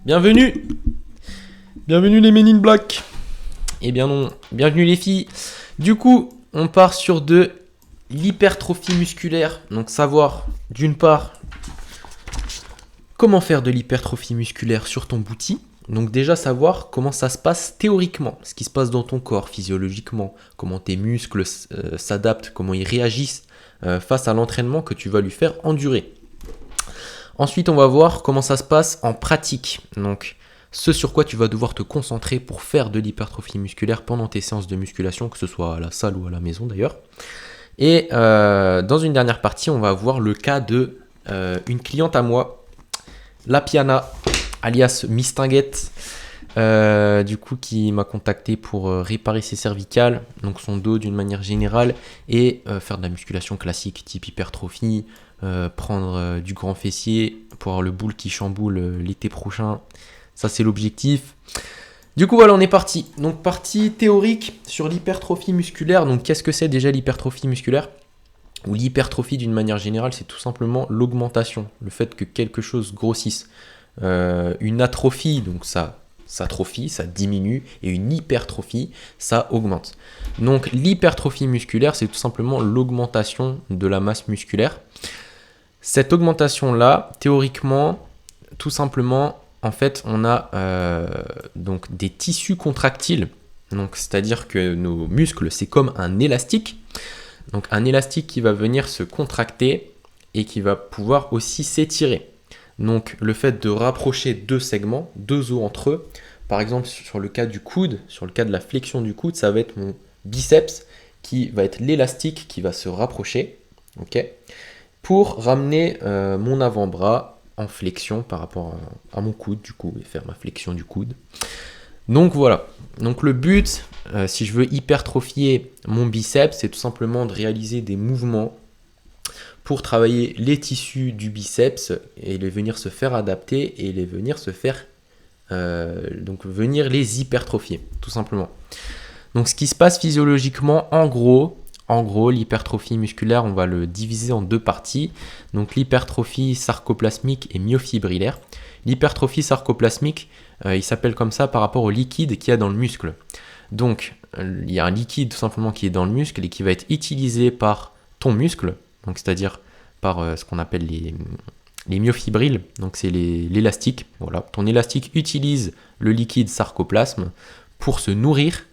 Bienvenue. Bienvenue les Men in Black. Eh bien non, bienvenue les filles. Du coup, on part sur de l'hypertrophie musculaire. Donc savoir, d'une part, comment faire de l'hypertrophie musculaire sur ton booty. Donc déjà savoir comment ça se passe théoriquement, ce qui se passe dans ton corps physiologiquement, comment tes muscles s'adaptent, comment ils réagissent face à l'entraînement que tu vas lui faire endurer. Ensuite, on va voir comment ça se passe en pratique. Donc, ce sur quoi tu vas devoir te concentrer pour faire de l'hypertrophie musculaire pendant tes séances de musculation, que ce soit à la salle ou à la maison d'ailleurs. Et dans une dernière partie, on va voir le cas de une cliente à moi, la Piana, alias Mistinguette, du coup qui m'a contacté pour réparer ses cervicales, donc son dos d'une manière générale, et faire de la musculation classique type hypertrophie, prendre du grand fessier pour avoir le boule qui chamboule l'été prochain. Ça c'est l'objectif. Du coup voilà, on est parti. Donc partie théorique sur l'hypertrophie musculaire. Donc qu'est-ce que c'est déjà l'hypertrophie musculaire ? Ou l'hypertrophie d'une manière générale, c'est tout simplement l'augmentation, le fait que quelque chose grossisse. Une atrophie, donc ça s'atrophie, ça diminue, et une hypertrophie, ça augmente. Donc l'hypertrophie musculaire, c'est tout simplement l'augmentation de la masse musculaire. Cette augmentation-là, théoriquement, tout simplement, en fait, on a donc des tissus contractiles. Donc, c'est-à-dire que nos muscles, c'est comme un élastique. Donc, un élastique qui va venir se contracter et qui va pouvoir aussi s'étirer. Donc, le fait de rapprocher deux segments, deux os entre eux, par exemple, sur le cas du coude, sur le cas de la flexion du coude, ça va être mon biceps qui va être l'élastique qui va se rapprocher. Ok ? Pour ramener mon avant-bras en flexion par rapport à mon coude, du coup, et faire ma flexion du coude. Donc voilà. Donc le but, si je veux hypertrophier mon biceps, c'est tout simplement de réaliser des mouvements pour travailler les tissus du biceps et les venir se faire adapter et les venir se faire donc venir les hypertrophier, tout simplement. Donc ce qui se passe physiologiquement, en gros, l'hypertrophie musculaire, on va le diviser en deux parties. Donc l'hypertrophie sarcoplasmique et myofibrillaire. L'hypertrophie sarcoplasmique, il s'appelle comme ça par rapport au liquide qu'il y a dans le muscle. Donc il y a un liquide tout simplement qui est dans le muscle et qui va être utilisé par ton muscle, donc c'est-à-dire par ce qu'on appelle les myofibrilles, donc c'est l'élastique. Voilà. Ton élastique utilise le liquide sarcoplasme pour se nourrir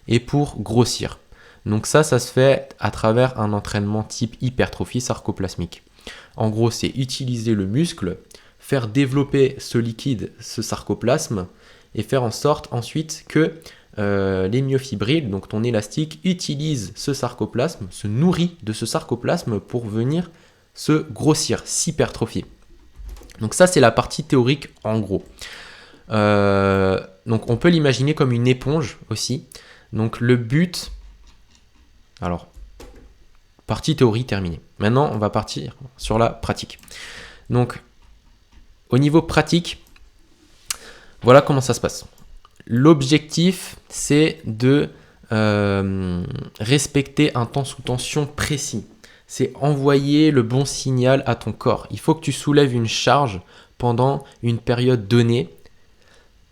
et pour grossir. Donc ça se fait à travers un entraînement type hypertrophie sarcoplasmique. En gros, c'est utiliser le muscle, faire développer ce liquide, ce sarcoplasme, et faire en sorte ensuite que les myofibrilles, donc ton élastique, utilise ce sarcoplasme, se nourrit de ce sarcoplasme pour venir se grossir, s'hypertrophier. Donc ça, c'est la partie théorique en gros. Donc on peut l'imaginer comme une éponge aussi. Donc le but... Alors, partie théorie terminée. Maintenant, on va partir sur la pratique. Donc, au niveau pratique, voilà comment ça se passe. L'objectif, c'est de respecter un temps sous tension précis. C'est envoyer le bon signal à ton corps. Il faut que tu soulèves une charge pendant une période donnée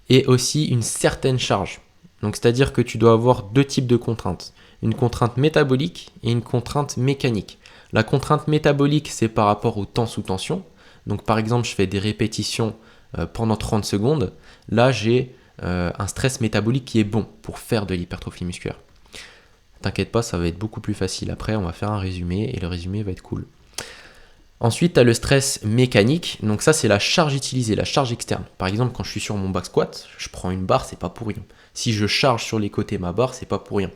et aussi une certaine charge. Donc, c'est-à-dire que tu dois avoir deux types de contraintes. Une contrainte métabolique et une contrainte mécanique. La contrainte métabolique, c'est par rapport au temps sous tension. Donc par exemple, je fais des répétitions pendant 30 secondes. Là, j'ai un stress métabolique qui est bon pour faire de l'hypertrophie musculaire. T'inquiète pas, ça va être beaucoup plus facile. Après, on va faire un résumé et le résumé va être cool. Ensuite, tu as le stress mécanique. Donc ça, c'est la charge utilisée, la charge externe. Par exemple, quand je suis sur mon back squat, je prends une barre, c'est pas pour rien. Si je charge sur les côtés ma barre, c'est pas pour rien.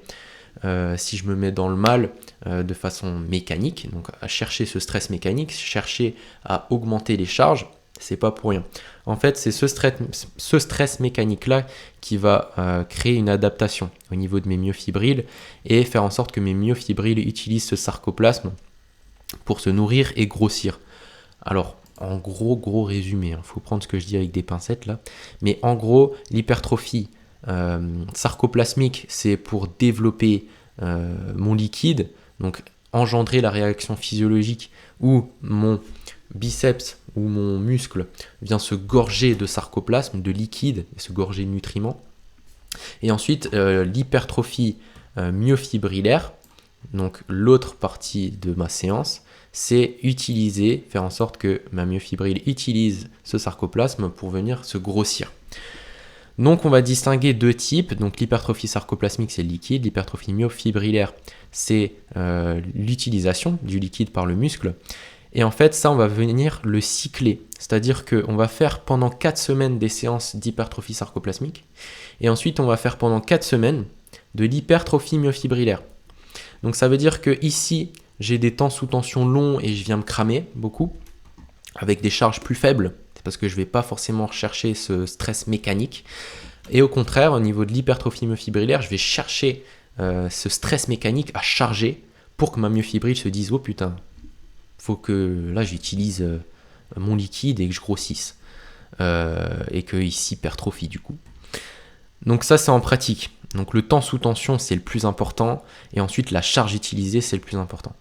Si je me mets dans le mal de façon mécanique, donc à chercher ce stress mécanique, chercher à augmenter les charges, c'est pas pour rien. En fait, c'est ce stress mécanique-là qui va créer une adaptation au niveau de mes myofibrilles et faire en sorte que mes myofibrilles utilisent ce sarcoplasme pour se nourrir et grossir. Alors, en gros résumé, il faut prendre ce que je dis avec des pincettes là, mais en gros, l'hypertrophie sarcoplasmique, c'est pour développer mon liquide, donc engendrer la réaction physiologique où mon biceps où mon muscle vient se gorger de sarcoplasme, de liquide, et se gorger de nutriments. Et ensuite, l'hypertrophie myofibrillaire, donc l'autre partie de ma séance, c'est faire en sorte que ma myofibrille utilise ce sarcoplasme pour venir se grossir. Donc on va distinguer deux types, donc l'hypertrophie sarcoplasmique c'est le liquide, l'hypertrophie myofibrillaire c'est l'utilisation du liquide par le muscle. Et en fait ça on va venir le cycler, c'est-à-dire qu'on va faire pendant 4 semaines des séances d'hypertrophie sarcoplasmique, et ensuite on va faire pendant 4 semaines de l'hypertrophie myofibrillaire. Donc ça veut dire que ici j'ai des temps sous tension longs et je viens me cramer beaucoup, avec des charges plus faibles, parce que je ne vais pas forcément rechercher ce stress mécanique. Et au contraire, au niveau de l'hypertrophie myofibrillaire, je vais chercher ce stress mécanique à charger pour que ma myofibrille se dise « Oh putain, faut que là j'utilise mon liquide et que je grossisse. » et qu'il s'hypertrophie du coup. Donc ça c'est en pratique. Donc le temps sous tension c'est le plus important et ensuite la charge utilisée c'est le plus important.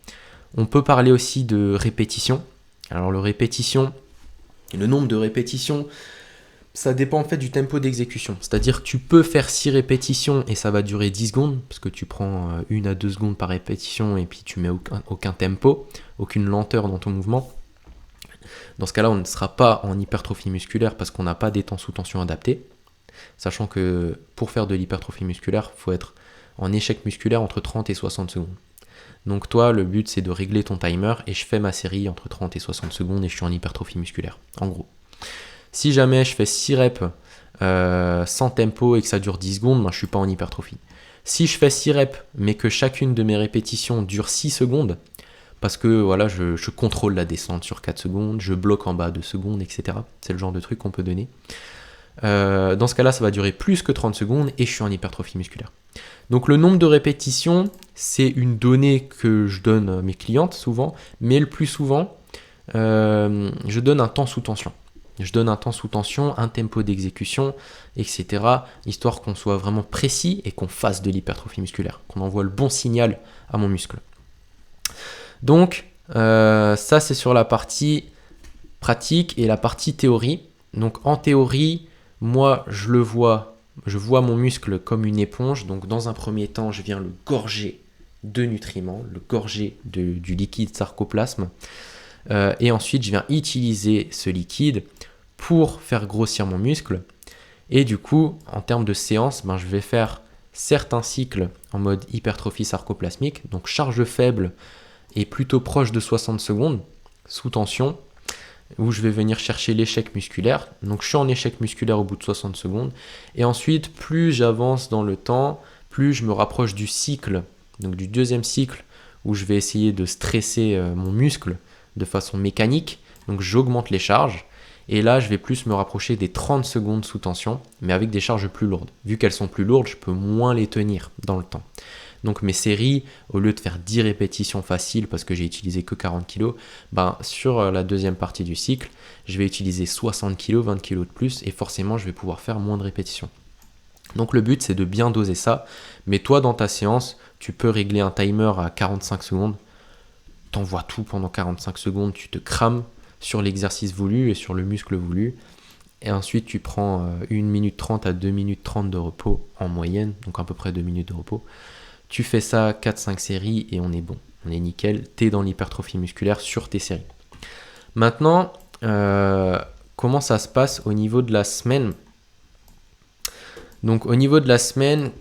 On peut parler aussi de répétition. Alors le nombre de répétitions, ça dépend en fait du tempo d'exécution. C'est-à-dire que tu peux faire 6 répétitions et ça va durer 10 secondes, parce que tu prends 1 à 2 secondes par répétition et puis tu mets aucun tempo, aucune lenteur dans ton mouvement. Dans ce cas-là, on ne sera pas en hypertrophie musculaire parce qu'on n'a pas des temps sous tension adaptés. Sachant que pour faire de l'hypertrophie musculaire, il faut être en échec musculaire entre 30 et 60 secondes. Donc toi, le but c'est de régler ton timer et je fais ma série entre 30 et 60 secondes et je suis en hypertrophie musculaire, en gros. Si jamais je fais 6 reps sans tempo et que ça dure 10 secondes, ben, je ne suis pas en hypertrophie. Si je fais 6 reps mais que chacune de mes répétitions dure 6 secondes, parce que voilà, je contrôle la descente sur 4 secondes, je bloque en bas 2 secondes, etc. C'est le genre de truc qu'on peut donner. Dans ce cas-là, ça va durer plus que 30 secondes et je suis en hypertrophie musculaire. Donc le nombre de répétitions, c'est une donnée que je donne à mes clientes souvent, mais le plus souvent, je donne un temps sous tension. Je donne un temps sous tension, un tempo d'exécution, etc. Histoire qu'on soit vraiment précis et qu'on fasse de l'hypertrophie musculaire, qu'on envoie le bon signal à mon muscle. Donc ça c'est sur la partie pratique et la partie théorie. Donc en théorie, moi je vois mon muscle comme une éponge. Donc dans un premier temps, je viens le gorger de nutriments, le gorger du liquide sarcoplasme. Et ensuite, je viens utiliser ce liquide pour faire grossir mon muscle. Et du coup, en termes de séance, je vais faire certains cycles en mode hypertrophie sarcoplasmique, donc charge faible et plutôt proche de 60 secondes, sous tension, où je vais venir chercher l'échec musculaire. Donc je suis en échec musculaire au bout de 60 secondes. Et ensuite, plus j'avance dans le temps, plus je me rapproche du cycle, donc du deuxième cycle, où je vais essayer de stresser mon muscle de façon mécanique. Donc j'augmente les charges. Et là, je vais plus me rapprocher des 30 secondes sous tension, mais avec des charges plus lourdes. Vu qu'elles sont plus lourdes, je peux moins les tenir dans le temps. Donc mes séries, au lieu de faire 10 répétitions faciles parce que j'ai utilisé que 40 kg, sur la deuxième partie du cycle, je vais utiliser 60 kg, 20 kg de plus et forcément je vais pouvoir faire moins de répétitions. Donc le but c'est de bien doser ça, mais toi dans ta séance, tu peux régler un timer à 45 secondes, t'envoies tout pendant 45 secondes, tu te crames sur l'exercice voulu et sur le muscle voulu. Et ensuite, tu prends 1 minute 30 à 2 minutes 30 de repos en moyenne, donc à peu près 2 minutes de repos. Tu fais ça 4-5 séries et on est bon, on est nickel, tu es dans l'hypertrophie musculaire sur tes séries. Maintenant, comment ça se passe au niveau de la semaine ? Donc au niveau de la semaine,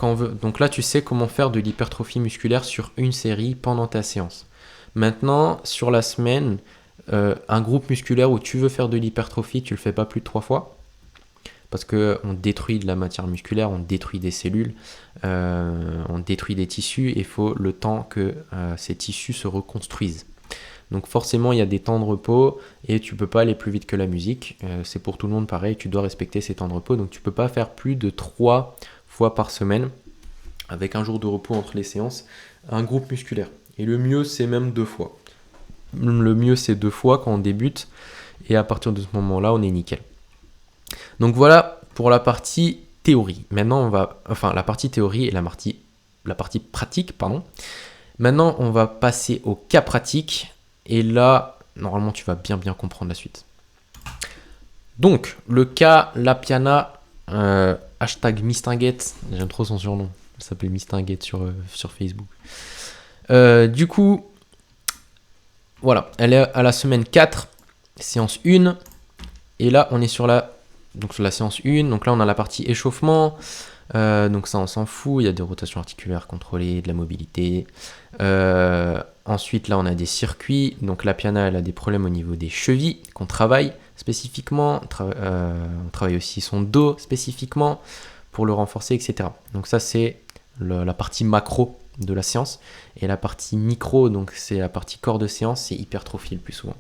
donc là tu sais comment faire de l'hypertrophie musculaire sur une série pendant ta séance. Maintenant, sur la semaine, un groupe musculaire où tu veux faire de l'hypertrophie, tu le fais pas plus de 3 fois. Parce qu'on détruit de la matière musculaire, on détruit des cellules, on détruit des tissus et il faut le temps que ces tissus se reconstruisent. Donc forcément, il y a des temps de repos et tu ne peux pas aller plus vite que la musique. C'est pour tout le monde pareil, tu dois respecter ces temps de repos. Donc tu ne peux pas faire plus de 3 fois par semaine, avec un jour de repos entre les séances, un groupe musculaire. Et le mieux, c'est même 2 fois. Le mieux, c'est 2 fois quand on débute et à partir de ce moment-là, on est nickel. Donc voilà pour la partie théorie. Maintenant, la partie théorie et la partie pratique, pardon. Maintenant, on va passer au cas pratique. Et là, normalement tu vas bien comprendre la suite. Donc, le cas Lapiana, hashtag Mistinguette, j'aime trop son surnom, elle s'appelle Mistinguette sur Facebook. Du coup, voilà, elle est à la semaine 4, séance 1, et là on est sur la séance 1, donc là on a la partie échauffement, donc ça on s'en fout, il y a des rotations articulaires contrôlées, de la mobilité. Ensuite là on a des circuits, donc Lapiana elle a des problèmes au niveau des chevilles qu'on travaille spécifiquement, on travaille aussi son dos spécifiquement pour le renforcer, etc. Donc ça c'est la partie macro de la séance, et la partie micro, donc c'est la partie corps de séance, c'est hypertrophie le plus souvent.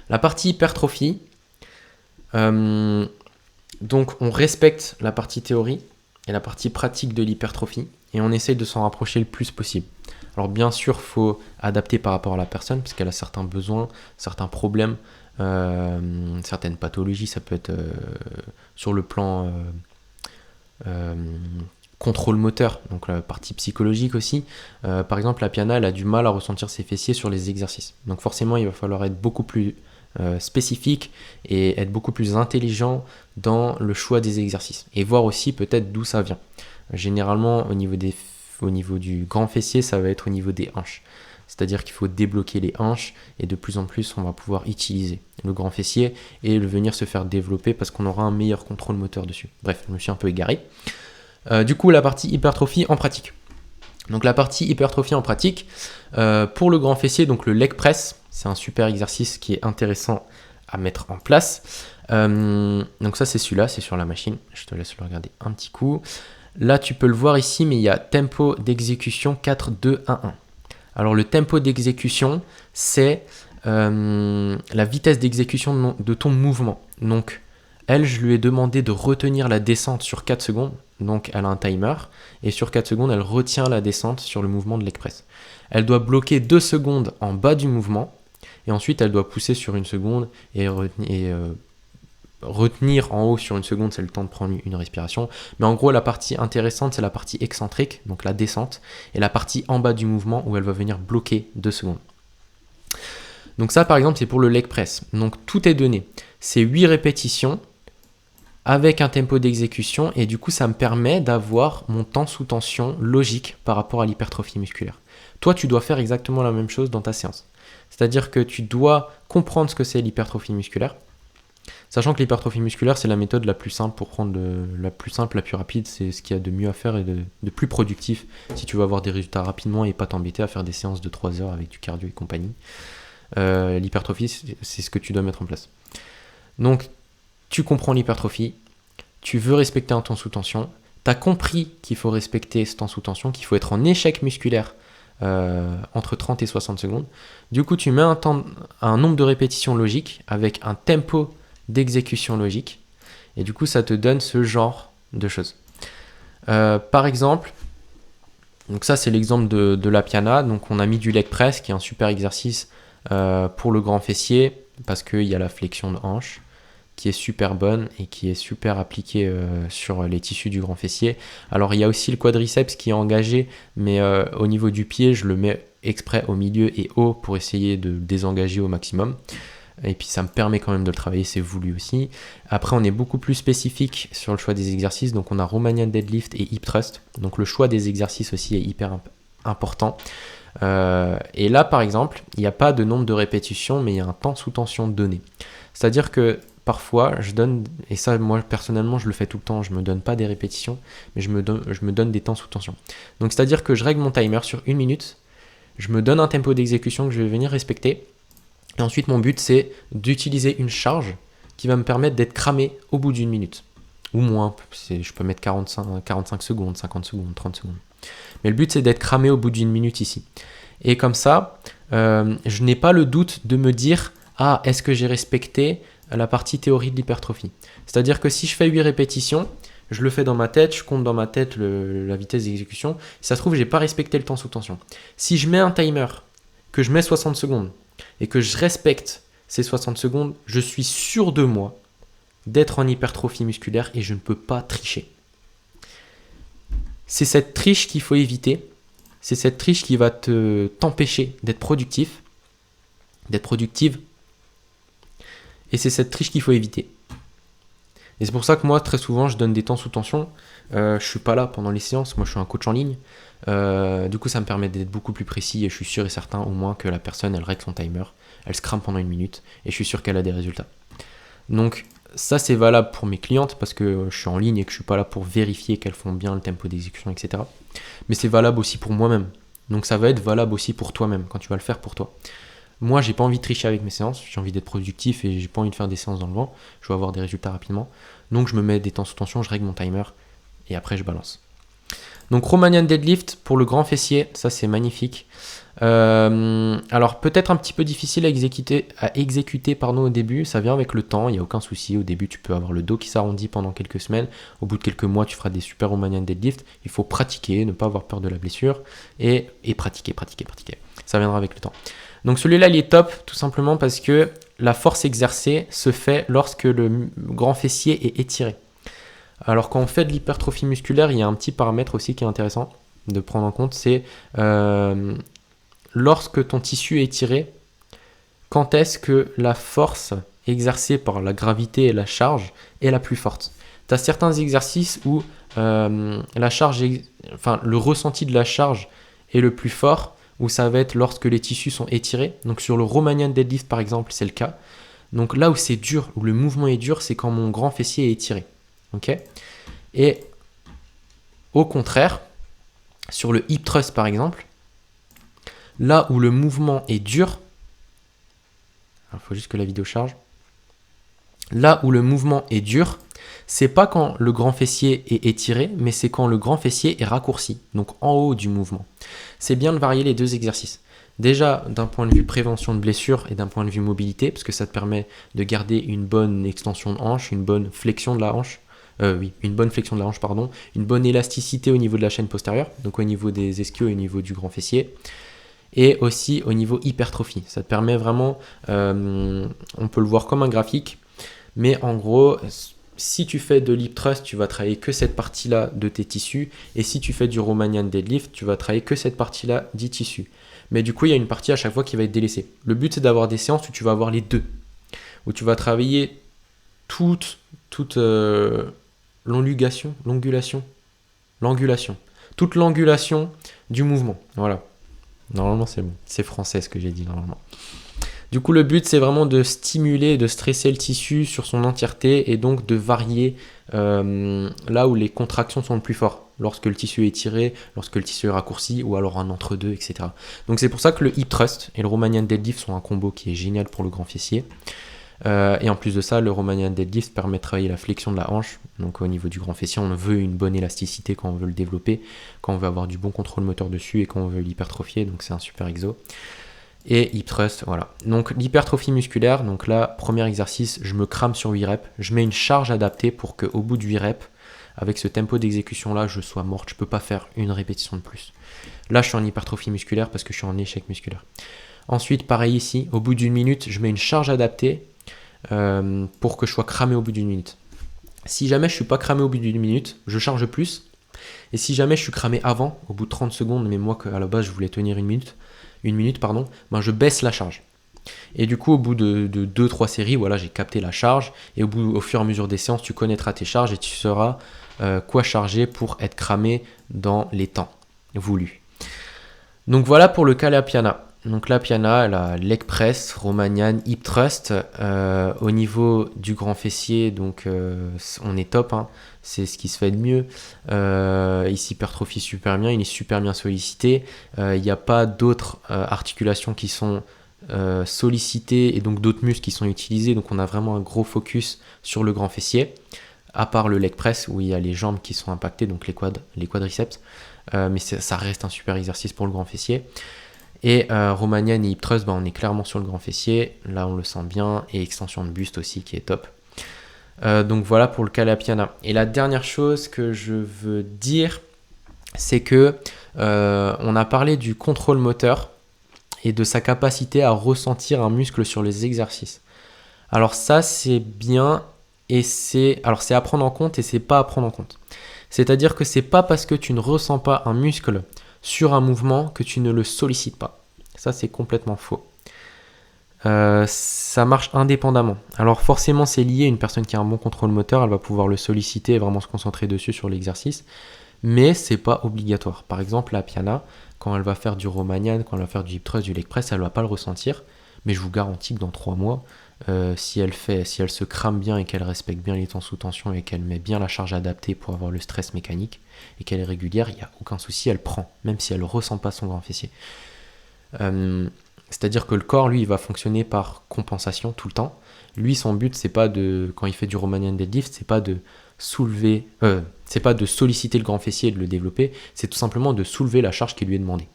La partie hypertrophie, donc on respecte la partie théorie et la partie pratique de l'hypertrophie, et on essaye de s'en rapprocher le plus possible. Alors bien sûr, il faut adapter par rapport à la personne, parce qu'elle a certains besoins, certains problèmes, certaines pathologies, ça peut être sur le plan contrôle moteur, donc la partie psychologique aussi. Par exemple, Lapiana, elle a du mal à ressentir ses fessiers sur les exercices. Donc forcément, il va falloir être beaucoup plus spécifique et être beaucoup plus intelligent dans le choix des exercices. Et voir aussi peut-être d'où ça vient. Généralement, au niveau du grand fessier, ça va être au niveau des hanches. C'est-à-dire qu'il faut débloquer les hanches, et de plus en plus, on va pouvoir utiliser le grand fessier et le venir se faire développer parce qu'on aura un meilleur contrôle moteur dessus. Bref, je me suis un peu égaré. Du coup, la partie hypertrophie en pratique. Donc la partie hypertrophie en pratique, pour le grand fessier, donc le leg press, c'est un super exercice qui est intéressant à mettre en place. Donc ça c'est celui-là, c'est sur la machine, je te laisse le regarder un petit coup. Là tu peux le voir ici, mais il y a tempo d'exécution 4, 2, 1, 1. Alors le tempo d'exécution, c'est la vitesse d'exécution de ton mouvement. Donc elle, je lui ai demandé de retenir la descente sur 4 secondes. Donc elle a un timer, et sur 4 secondes, elle retient la descente sur le mouvement de leg press. Elle doit bloquer 2 secondes en bas du mouvement, et ensuite elle doit pousser sur 1 seconde et retenir en haut sur 1 seconde, c'est le temps de prendre une respiration. Mais en gros, la partie intéressante, c'est la partie excentrique, donc la descente, et la partie en bas du mouvement où elle va venir bloquer 2 secondes. Donc ça, par exemple, c'est pour le leg press. Donc tout est donné. C'est 8 répétitions avec un tempo d'exécution, et du coup ça me permet d'avoir mon temps sous tension logique par rapport à l'hypertrophie musculaire. Toi tu dois faire exactement la même chose dans ta séance. C'est-à-dire que tu dois comprendre ce que c'est l'hypertrophie musculaire, sachant que l'hypertrophie musculaire c'est la méthode la plus simple pour prendre la plus simple, la plus rapide, c'est ce qu'il y a de mieux à faire et de plus productif si tu veux avoir des résultats rapidement et pas t'embêter à faire des séances de 3 heures avec du cardio et compagnie. L'hypertrophie c'est ce que tu dois mettre en place. Donc tu comprends l'hypertrophie, tu veux respecter un temps sous tension, tu as compris qu'il faut respecter ce temps sous tension, qu'il faut être en échec musculaire entre 30 et 60 secondes. Du coup, tu mets un nombre de répétitions logiques avec un tempo d'exécution logique, et du coup, ça te donne ce genre de choses. Par exemple, donc ça c'est l'exemple de Lapiana, donc on a mis du leg press qui est un super exercice pour le grand fessier parce qu'il y a la flexion de hanche qui est super bonne et qui est super appliquée sur les tissus du grand fessier. Alors il y a aussi le quadriceps qui est engagé, mais au niveau du pied, je le mets exprès au milieu et haut pour essayer de le désengager au maximum. Et puis ça me permet quand même de le travailler, c'est voulu aussi. Après on est beaucoup plus spécifique sur le choix des exercices, donc on a Romanian deadlift et hip thrust. Donc le choix des exercices aussi est hyper important. Et là par exemple, il n'y a pas de nombre de répétitions, mais il y a un temps sous tension donné. C'est-à-dire que parfois, je donne, et ça moi personnellement je le fais tout le temps, je me donne pas des répétitions, mais je me donne des temps sous tension. Donc c'est-à-dire que je règle mon timer sur 1 minute, je me donne un tempo d'exécution que je vais venir respecter, et ensuite mon but c'est d'utiliser une charge qui va me permettre d'être cramé au bout d'1 minute, ou moins, je peux mettre 45 secondes, 50 secondes, 30 secondes. Mais le but c'est d'être cramé au bout d'1 minute ici. Et comme ça, je n'ai pas le doute de me dire « Ah, est-ce que j'ai respecté la partie théorie de l'hypertrophie ?» C'est-à-dire que si je fais 8 répétitions, je le fais dans ma tête, je compte dans ma tête la vitesse d'exécution. Si ça se trouve, j'ai pas respecté le temps sous tension. Si je mets un timer, que je mets 60 secondes, et que je respecte ces 60 secondes, je suis sûr de moi d'être en hypertrophie musculaire et je ne peux pas tricher. C'est cette triche qu'il faut éviter. C'est cette triche qui va t'empêcher d'être productif, d'être productive. Et c'est cette triche qu'il faut éviter. Et c'est pour ça que moi, très souvent, je donne des temps sous tension. Je suis pas là pendant les séances. Moi, je suis un coach en ligne. Du coup, ça me permet d'être beaucoup plus précis et je suis sûr et certain au moins que la personne, elle règle son timer, elle se crame pendant 1 minute et je suis sûr qu'elle a des résultats. Donc, ça, c'est valable pour mes clientes parce que je suis en ligne et que je suis pas là pour vérifier qu'elles font bien le tempo d'exécution, etc. Mais c'est valable aussi pour moi-même. Donc, ça va être valable aussi pour toi-même quand tu vas le faire pour toi. Moi, j'ai pas envie de tricher avec mes séances, j'ai envie d'être productif et j'ai pas envie de faire des séances dans le vent. Je veux avoir des résultats rapidement. Donc, je me mets des temps sous tension, je règle mon timer et après, je balance. Donc, Romanian deadlift pour le grand fessier, ça c'est magnifique. Alors, peut-être un petit peu difficile à exécuter au début, ça vient avec le temps, il n'y a aucun souci. Au début, tu peux avoir le dos qui s'arrondit pendant quelques semaines. Au bout de quelques mois, tu feras des super Romanian deadlift. Il faut pratiquer, ne pas avoir peur de la blessure et pratiquer. Ça viendra avec le temps. Donc celui-là, il est top, tout simplement parce que la force exercée se fait lorsque le grand fessier est étiré. Alors quand on fait de l'hypertrophie musculaire, il y a un petit paramètre aussi qui est intéressant de prendre en compte, c'est lorsque ton tissu est étiré, quand est-ce que la force exercée par la gravité et la charge est la plus forte. Tu as certains exercices où le ressenti de la charge est le plus fort, où ça va être lorsque les tissus sont étirés. Donc sur le Romanian deadlift par exemple, c'est le cas. Donc là où c'est dur, où le mouvement est dur, c'est quand mon grand fessier est étiré. Okay. Et au contraire, sur le hip thrust par exemple, là où le mouvement est dur, il faut juste que la vidéo charge. Là où le mouvement est dur, c'est pas quand le grand fessier est étiré, mais c'est quand le grand fessier est raccourci, donc en haut du mouvement. C'est bien de varier les deux exercices. Déjà, d'un point de vue prévention de blessure et d'un point de vue mobilité, parce que ça te permet de garder une bonne extension de hanche, une bonne flexion de la hanche, une bonne élasticité au niveau de la chaîne postérieure, donc au niveau des ischios et au niveau du grand fessier, et aussi au niveau hypertrophie. Ça te permet vraiment, on peut le voir comme un graphique, mais en gros, si tu fais de l'hip thrust, tu vas travailler que cette partie-là de tes tissus, et si tu fais du Romanian deadlift, tu vas travailler que cette partie-là des tissus. Mais du coup, il y a une partie à chaque fois qui va être délaissée. Le but, c'est d'avoir des séances où tu vas avoir les deux, où tu vas travailler toute l'angulation, toute l'angulation du mouvement. Voilà. Normalement, c'est bon. C'est français ce que j'ai dit normalement. Du coup, le but, c'est vraiment de stimuler, de stresser le tissu sur son entièreté et donc de varier là où les contractions sont le plus fortes. Lorsque le tissu est étiré, lorsque le tissu est raccourci ou alors un entre-deux, etc. Donc, c'est pour ça que le hip thrust et le Romanian deadlift sont un combo qui est génial pour le grand fessier. Et en plus de ça, le Romanian deadlift permet de travailler la flexion de la hanche. Donc au niveau du grand fessier, on veut une bonne élasticité quand on veut le développer, quand on veut avoir du bon contrôle moteur dessus et quand on veut l'hypertrophier. Donc c'est un super exo. Et hip thrust, voilà. Donc l'hypertrophie musculaire, donc là, premier exercice, je me crame sur 8 reps. Je mets une charge adaptée pour qu'au bout de 8 reps, avec ce tempo d'exécution là, je sois morte. Je ne peux pas faire une répétition de plus. Là, je suis en hypertrophie musculaire parce que je suis en échec musculaire. Ensuite, pareil ici, au bout d'une minute, je mets une charge adaptée pour que je sois cramé au bout d'une minute. Si jamais je ne suis pas cramé au bout d'une minute, je charge plus. Et si jamais je suis cramé avant, au bout de 30 secondes, mais moi à la base je voulais tenir une minute, ben je baisse la charge. Et du coup, au bout de 2-3 séries, voilà, j'ai capté la charge. Et au fur et à mesure des séances, tu connaîtras tes charges et tu sauras quoi charger pour être cramé dans les temps voulus. Donc voilà pour le Calapiana. Donc la piana, elle a leg press, Romanian, hip thrust. Au niveau du grand fessier, donc on est top, hein. C'est ce qui se fait de mieux. Il s'hypertrophie super bien, il est super bien sollicité. Il n'y a pas d'autres articulations qui sont sollicitées et donc d'autres muscles qui sont utilisés. Donc on a vraiment un gros focus sur le grand fessier, à part le leg press où il y a les jambes qui sont impactées, donc les quadriceps. Mais ça reste un super exercice pour le grand fessier. Et Romanian et hip thrust, on est clairement sur le grand fessier, là on le sent bien, et extension de buste aussi qui est top. Donc voilà pour le Calapiana. Et la dernière chose que je veux dire, c'est que on a parlé du contrôle moteur et de sa capacité à ressentir un muscle sur les exercices. Alors ça c'est bien, et c'est à prendre en compte et c'est pas à prendre en compte. C'est-à-dire que c'est pas parce que tu ne ressens pas un muscle sur un mouvement que tu ne le sollicites pas. Ça, c'est complètement faux. ça marche indépendamment. Alors forcément c'est lié, une personne qui a un bon contrôle moteur, elle va pouvoir le solliciter et vraiment se concentrer dessus sur l'exercice, mais c'est pas obligatoire. Par exemple la Piana, quand elle va faire du Romanian, quand elle va faire du hip thrust, du leg press, elle va pas le ressentir, mais je vous garantis que dans 3 mois, si elle se crame bien et qu'elle respecte bien les temps sous tension et qu'elle met bien la charge adaptée pour avoir le stress mécanique et qu'elle est régulière, il n'y a aucun souci, elle prend, même si elle ne ressent pas son grand fessier. C'est-à-dire que le corps, lui, il va fonctionner par compensation tout le temps. Lui, son but, c'est pas de, quand il fait du Romanian deadlift, c'est pas de soulever, c'est pas de solliciter le grand fessier et de le développer, c'est tout simplement de soulever la charge qui lui est demandée.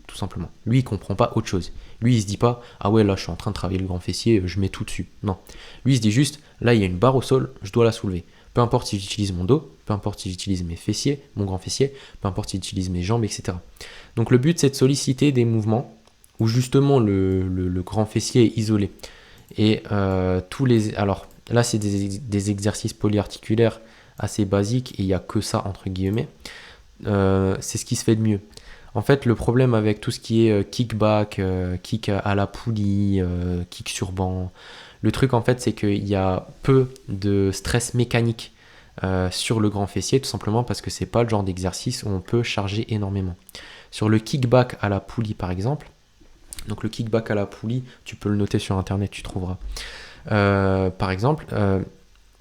Tout simplement. Lui, il comprend pas autre chose. Lui, il se dit pas, ah ouais, là, je suis en train de travailler le grand fessier, je mets tout dessus. Non. Lui, il se dit juste, là, il y a une barre au sol, je dois la soulever. Peu importe si j'utilise mon dos, peu importe si j'utilise mes fessiers, mon grand fessier, peu importe si j'utilise mes jambes, etc. Donc, le but, c'est de solliciter des mouvements où justement le grand fessier est isolé. Et alors là, c'est des exercices polyarticulaires assez basiques et il n'y a que ça, entre guillemets. C'est ce qui se fait de mieux. En fait, le problème avec tout ce qui est kickback, kick à la poulie, kick sur banc, le truc en fait, c'est qu'il y a peu de stress mécanique sur le grand fessier, tout simplement parce que c'est pas le genre d'exercice où on peut charger énormément. Sur le kickback à la poulie, par exemple, donc le kickback à la poulie, tu peux le noter sur internet, tu trouveras. Par exemple,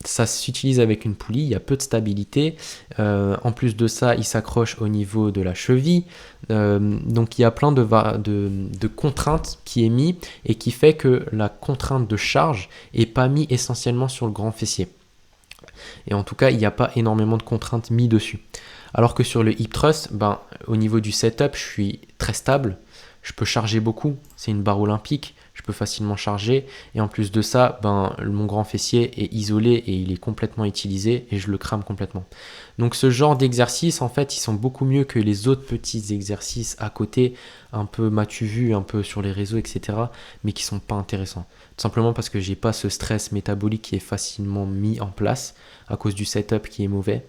ça s'utilise avec une poulie, il y a peu de stabilité. En plus de ça, il s'accroche au niveau de la cheville. Donc il y a plein de contraintes qui est mis et qui fait que la contrainte de charge n'est pas mise essentiellement sur le grand fessier. Et en tout cas, il n'y a pas énormément de contraintes mises dessus. Alors que sur le hip thrust, au niveau du setup, je suis très stable. Je peux charger beaucoup, c'est une barre olympique, je peux facilement charger. Et en plus de ça, mon grand fessier est isolé et il est complètement utilisé et je le crame complètement. Donc ce genre d'exercices, en fait, ils sont beaucoup mieux que les autres petits exercices à côté, un peu m'as-tu vu, un peu sur les réseaux, etc. mais qui sont pas intéressants. Tout simplement parce que j'ai pas ce stress métabolique qui est facilement mis en place à cause du setup qui est mauvais.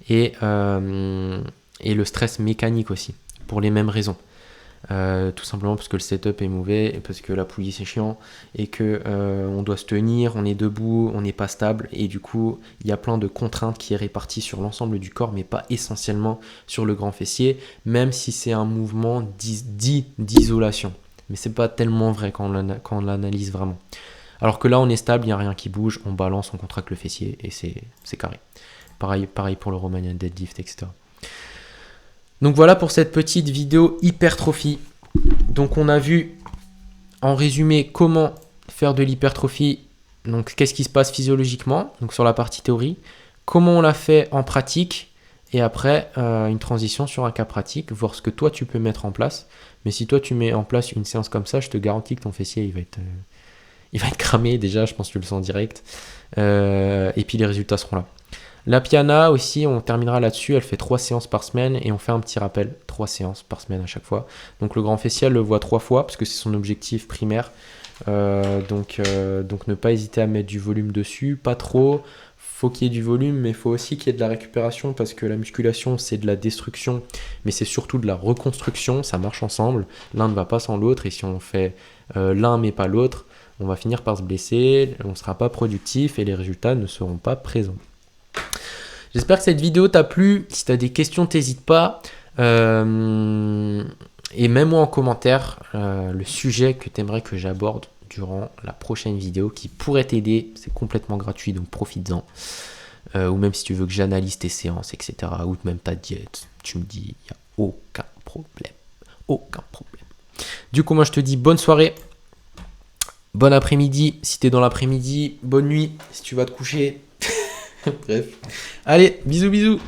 Et le stress mécanique aussi, pour les mêmes raisons. Tout simplement parce que le setup est mauvais, parce que la poulie c'est chiant et que on doit se tenir, on est debout, on n'est pas stable et du coup il y a plein de contraintes qui est réparties sur l'ensemble du corps mais pas essentiellement sur le grand fessier, même si c'est un mouvement dit d'isolation, mais c'est pas tellement vrai quand on l'analyse vraiment. Alors que là on est stable, il n'y a rien qui bouge, on balance, on contracte le fessier et c'est carré. Pareil pour le Romanian deadlift, etc. Donc voilà pour cette petite vidéo hypertrophie. Donc on a vu en résumé comment faire de l'hypertrophie. Donc qu'est-ce qui se passe physiologiquement, donc sur la partie théorie, comment on l'a fait en pratique et après une transition sur un cas pratique, voir ce que toi tu peux mettre en place. Mais si toi tu mets en place une séance comme ça, je te garantis que ton fessier il va être cramé déjà, je pense que tu le sens direct. Et puis les résultats seront là. La Piana aussi, on terminera là-dessus, elle fait 3 séances par semaine et on fait un petit rappel, 3 séances par semaine à chaque fois. Donc le grand fessier, elle le voit 3 fois parce que c'est son objectif primaire. Donc ne pas hésiter à mettre du volume dessus, pas trop. Faut qu'il y ait du volume, mais il faut aussi qu'il y ait de la récupération parce que la musculation, c'est de la destruction, mais c'est surtout de la reconstruction, ça marche ensemble. L'un ne va pas sans l'autre et si on fait l'un mais pas l'autre, on va finir par se blesser, on ne sera pas productif et les résultats ne seront pas présents. J'espère que cette vidéo t'a plu. Si tu as des questions, t'hésites pas. Et mets-moi en commentaire le sujet que tu aimerais que j'aborde durant la prochaine vidéo qui pourrait t'aider. C'est complètement gratuit, donc profites-en. Ou même si tu veux que j'analyse tes séances, etc. Ou même ta diète. Tu me dis, il n'y a aucun problème. Aucun problème. Du coup, moi, je te dis bonne soirée. Bon après-midi si tu es dans l'après-midi. Bonne nuit si tu vas te coucher. Bref. Allez, bisous bisous.